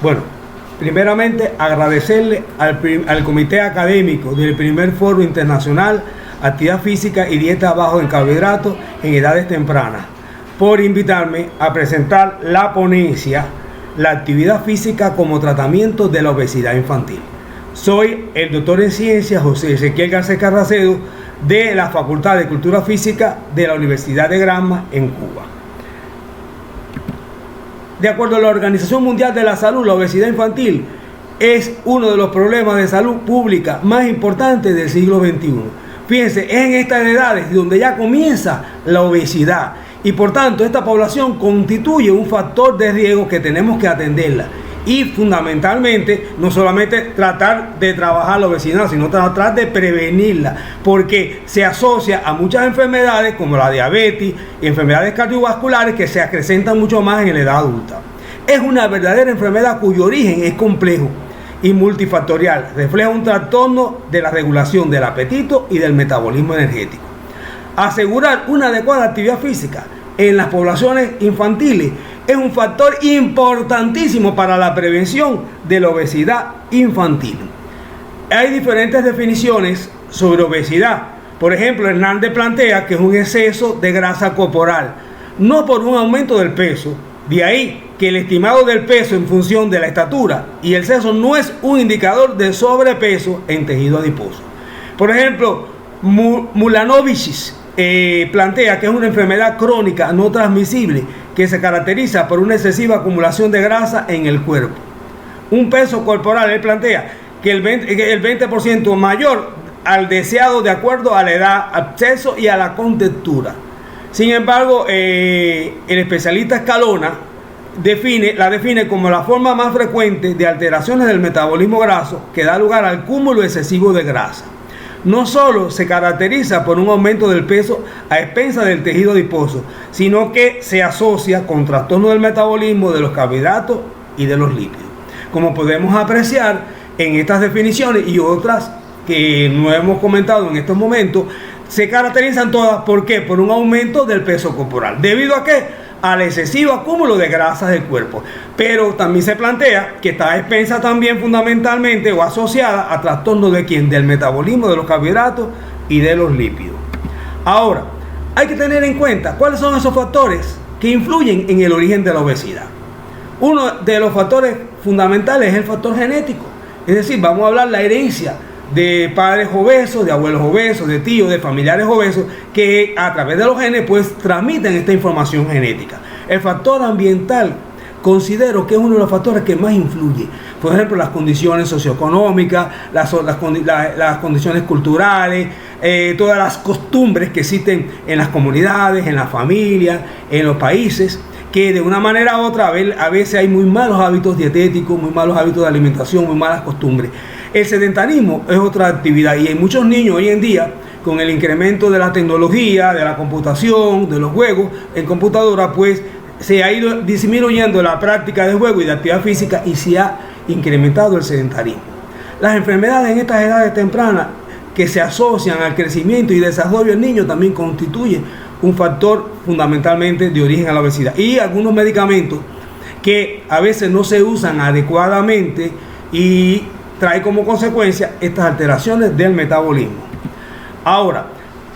Bueno, primeramente agradecerle al comité académico del primer foro internacional Actividad Física y Dieta Bajo en Carbohidratos en Edades Tempranas por invitarme a presentar la ponencia La actividad física como tratamiento de la obesidad infantil. Soy el doctor en ciencias José Ezequiel Garcés Carracedo de la Facultad de Cultura Física de la Universidad de Granma en Cuba. De acuerdo a la Organización Mundial de la Salud, la obesidad infantil es uno de los problemas de salud pública más importantes del siglo XXI. Fíjense, es en estas edades donde ya comienza la obesidad y por tanto esta población constituye un factor de riesgo que tenemos que atenderla. Y fundamentalmente, no solamente tratar de trabajar la obesidad, sino tratar de prevenirla, porque se asocia a muchas enfermedades como la diabetes y enfermedades cardiovasculares que se acrecentan mucho más en la edad adulta. Es una verdadera enfermedad cuyo origen es complejo y multifactorial. Refleja un trastorno de la regulación del apetito y del metabolismo energético. Asegurar una adecuada actividad física en las poblaciones infantiles es un factor importantísimo para la prevención de la obesidad infantil. Hay diferentes definiciones sobre obesidad. Por ejemplo, Hernández plantea que es un exceso de grasa corporal, no por un aumento del peso. De ahí que el estimado del peso en función de la estatura y el sexo no es un indicador de sobrepeso en tejido adiposo. Por ejemplo, Mulanovic plantea que es una enfermedad crónica no transmisible que se caracteriza por una excesiva acumulación de grasa en el cuerpo. Un peso corporal, él plantea que el 20% mayor al deseado de acuerdo a la edad, al sexo y a la contextura. Sin embargo, el especialista Escalona la define como la forma más frecuente de alteraciones del metabolismo graso que da lugar al cúmulo excesivo de grasa. No solo se caracteriza por un aumento del peso a expensas del tejido adiposo, sino que se asocia con trastorno del metabolismo de los carbohidratos y de los lípidos. Como podemos apreciar en estas definiciones y otras que no hemos comentado en estos momentos, se caracterizan todas, ¿por qué? Por un aumento del peso corporal. ¿Debido a qué? Al excesivo acúmulo de grasas del cuerpo. Pero también se plantea que está expensa también fundamentalmente o asociada a trastornos de ¿quién? Del metabolismo de los carbohidratos y de los lípidos. Ahora, hay que tener en cuenta cuáles son esos factores que influyen en el origen de la obesidad. Uno de los factores fundamentales es el factor genético. Es decir, vamos a hablar de la herencia de padres obesos, de abuelos obesos, de tíos, de familiares obesos, que a través de los genes pues transmiten esta información genética. El factor ambiental considero que es uno de los factores que más influye. Por ejemplo, las condiciones socioeconómicas, las condiciones culturales, todas las costumbres que existen en las comunidades, en las familias, en los países, que de una manera u otra a veces hay muy malos hábitos dietéticos, muy malos hábitos de alimentación, muy malas costumbres. El sedentarismo es otra actividad y hay muchos niños hoy en día con el incremento de la tecnología, de la computación, de los juegos en computadora, pues se ha ido disminuyendo la práctica de juego y de actividad física y se ha incrementado el sedentarismo. Las enfermedades en estas edades tempranas que se asocian al crecimiento y desarrollo del niño también constituyen un factor fundamentalmente de origen a la obesidad. Y algunos medicamentos que a veces no se usan adecuadamente y trae como consecuencia estas alteraciones del metabolismo. Ahora,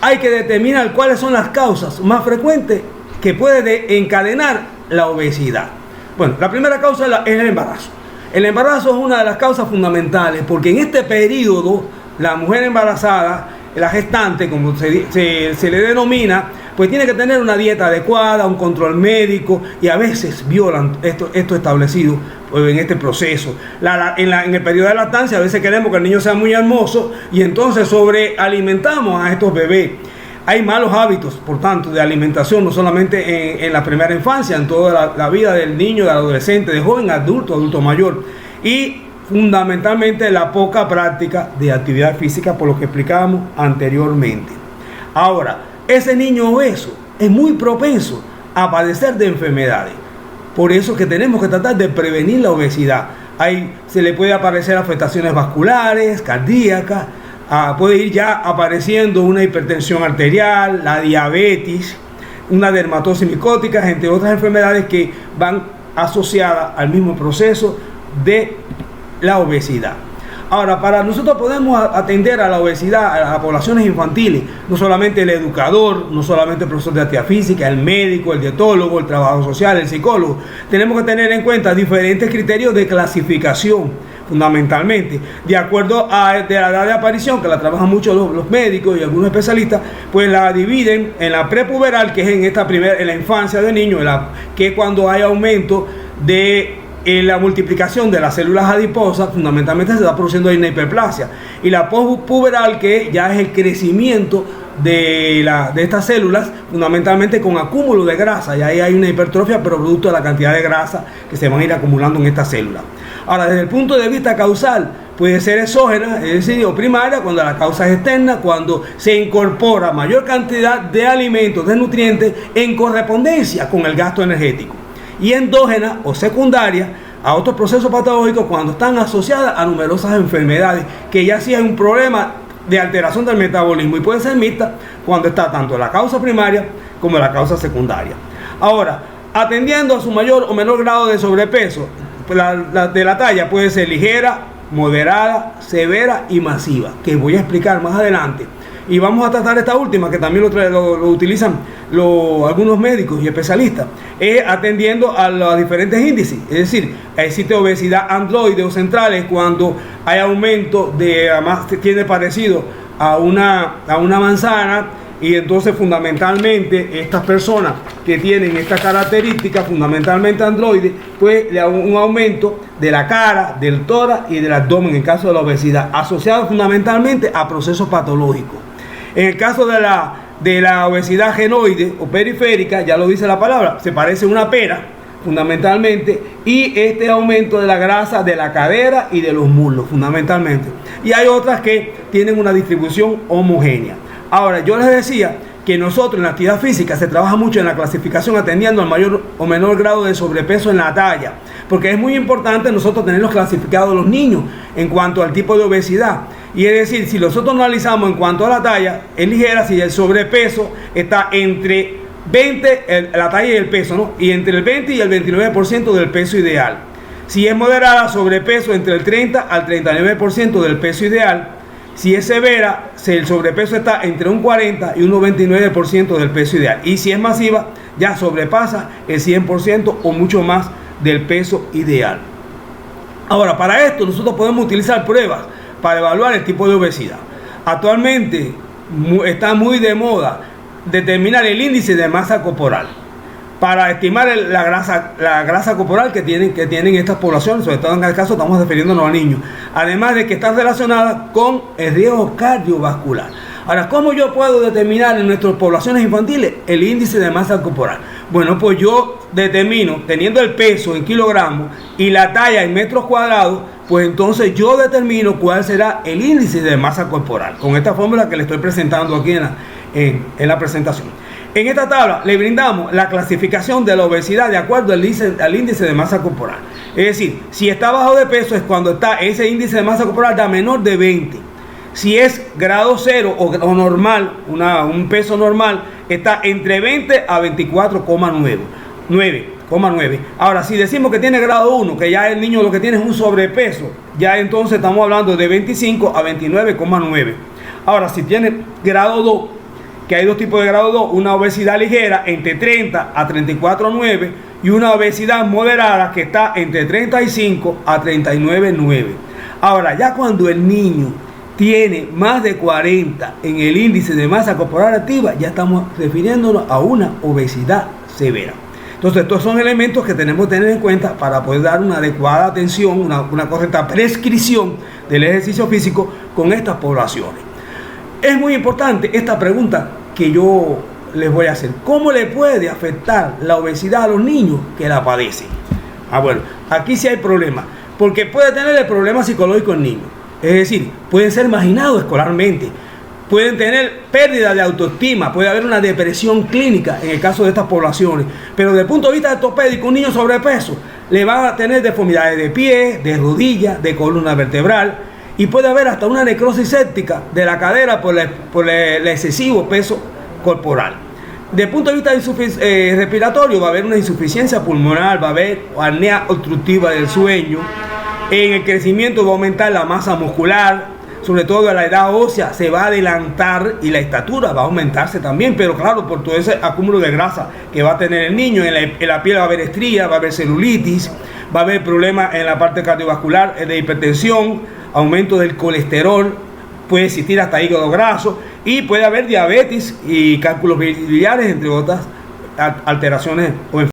hay que determinar cuáles son las causas más frecuentes que puede encadenar la obesidad. Bueno, la primera causa es el embarazo. El embarazo es una de las causas fundamentales porque en este periodo la mujer embarazada, la gestante, como se le denomina, pues tiene que tener una dieta adecuada, un control médico y a veces violan esto establecido en este proceso. En el periodo de lactancia a veces queremos que el niño sea muy hermoso y entonces sobrealimentamos a estos bebés. Hay malos hábitos, por tanto, de alimentación, no solamente en la primera infancia, en toda la vida del niño, del adolescente, de joven, adulto mayor. Y fundamentalmente la poca práctica de actividad física, por lo que explicábamos anteriormente. Ahora, ese niño obeso es muy propenso a padecer de enfermedades. Por eso que tenemos que tratar de prevenir la obesidad. Se le puede aparecer afectaciones vasculares, cardíacas, puede ir ya apareciendo una hipertensión arterial, la diabetes, una dermatosis micótica, entre otras enfermedades que van asociadas al mismo proceso de la obesidad. Ahora, para nosotros podemos atender a la obesidad a las poblaciones infantiles, no solamente el educador, no solamente el profesor de actividad física, el médico, el dietólogo, el trabajador social, el psicólogo. Tenemos que tener en cuenta diferentes criterios de clasificación, fundamentalmente. De acuerdo a la edad de aparición, que la trabajan mucho los médicos y algunos especialistas, pues la dividen en la prepuberal, que es en la infancia del niño, que es cuando hay aumento de la multiplicación de las células adiposas, fundamentalmente se está produciendo una hiperplasia, y la postpuberal, que ya es el crecimiento de estas células, fundamentalmente con acúmulo de grasa, y ahí hay una hipertrofia, pero producto de la cantidad de grasa que se van a ir acumulando en estas células. Ahora, desde el punto de vista causal, puede ser exógena, es decir, o primaria, cuando la causa es externa, cuando se incorpora mayor cantidad de alimentos, de nutrientes, en correspondencia con el gasto energético. Y endógena o secundaria a otros procesos patológicos cuando están asociadas a numerosas enfermedades, que ya sí es un problema de alteración del metabolismo, y puede ser mixta cuando está tanto la causa primaria como la causa secundaria. Ahora, atendiendo a su mayor o menor grado de sobrepeso, de la talla puede ser ligera, moderada, severa y masiva, que voy a explicar más adelante. Y vamos a tratar esta última, que también lo utilizan algunos médicos y especialistas, atendiendo a los diferentes índices. Es decir, existe obesidad androide o centrales cuando hay aumento además tiene parecido a una manzana, y entonces fundamentalmente estas personas que tienen estas características, fundamentalmente androide, pues le da un aumento de la cara, del tórax y del abdomen en caso de la obesidad, asociado fundamentalmente a procesos patológicos. En el caso de la obesidad genoide o periférica, ya lo dice la palabra, se parece a una pera fundamentalmente, y este aumento de la grasa de la cadera y de los muslos fundamentalmente. Y hay otras que tienen una distribución homogénea. Ahora, yo les decía que nosotros en la actividad física se trabaja mucho en la clasificación, atendiendo al mayor o menor grado de sobrepeso en la talla, porque es muy importante nosotros tenerlos clasificados los niños en cuanto al tipo de obesidad. Y es decir, si nosotros analizamos en cuanto a la talla, es ligera si el sobrepeso está entre 20, la talla y el peso, ¿no? Y entre el 20 y el 29% del peso ideal. Si es moderada, sobrepeso entre el 30 al 39% del peso ideal. Si es severa, el sobrepeso está entre un 40 y un 29% del peso ideal. Y si es masiva, ya sobrepasa el 100% o mucho más del peso ideal. Ahora, para esto nosotros podemos utilizar pruebas para evaluar el tipo de obesidad. Actualmente está muy de moda determinar el índice de masa corporal para estimar la grasa corporal que tienen estas poblaciones, sobre todo en el caso estamos refiriéndonos a niños, además de que está relacionada con el riesgo cardiovascular. Ahora, ¿cómo yo puedo determinar en nuestras poblaciones infantiles el índice de masa corporal? Bueno, pues yo determino, teniendo el peso en kilogramos y la talla en metros cuadrados, pues entonces yo determino cuál será el índice de masa corporal, con esta fórmula que le estoy presentando aquí en la presentación. En esta tabla le brindamos la clasificación de la obesidad de acuerdo al índice de masa corporal. Es decir, si está bajo de peso es cuando está ese índice de masa corporal da menor de 20. Si es grado 0 o normal, un peso normal, está entre 20 a 24,9. Ahora, si decimos que tiene grado 1, que ya el niño lo que tiene es un sobrepeso, ya entonces estamos hablando de 25 a 29,9. Ahora, si tiene grado 2, que hay dos tipos de grado 2, una obesidad ligera entre 30 a 34,9 y una obesidad moderada que está entre 35 a 39,9. Ahora, ya cuando el niño tiene más de 40 en el índice de masa corporal activa, ya estamos refiriéndonos a una obesidad severa. Entonces, estos son elementos que tenemos que tener en cuenta para poder dar una adecuada atención, una correcta prescripción del ejercicio físico con estas poblaciones. Es muy importante esta pregunta que yo les voy a hacer. ¿Cómo le puede afectar la obesidad a los niños que la padecen? Bueno, aquí sí hay problemas, porque puede tener el problema psicológico el niño. Es decir, pueden ser marginados escolarmente, pueden tener pérdida de autoestima, puede haber una depresión clínica en el caso de estas poblaciones. Pero desde el punto de vista ortopédico, un niño sobrepeso le va a tener deformidades de pie, de rodilla, de columna vertebral, y puede haber hasta una necrosis séptica de la cadera por el excesivo peso corporal. Desde el punto de vista respiratorio, va a haber una insuficiencia pulmonar, va a haber apnea obstructiva del sueño, En el crecimiento va a aumentar la masa muscular, sobre todo a la edad ósea se va a adelantar y la estatura va a aumentarse también, pero claro, por todo ese acúmulo de grasa que va a tener el niño, en la piel va a haber estrías, va a haber celulitis, va a haber problemas en la parte cardiovascular, de hipertensión, aumento del colesterol, puede existir hasta hígado graso y puede haber diabetes y cálculos biliares, entre otras alteraciones o enfermedades.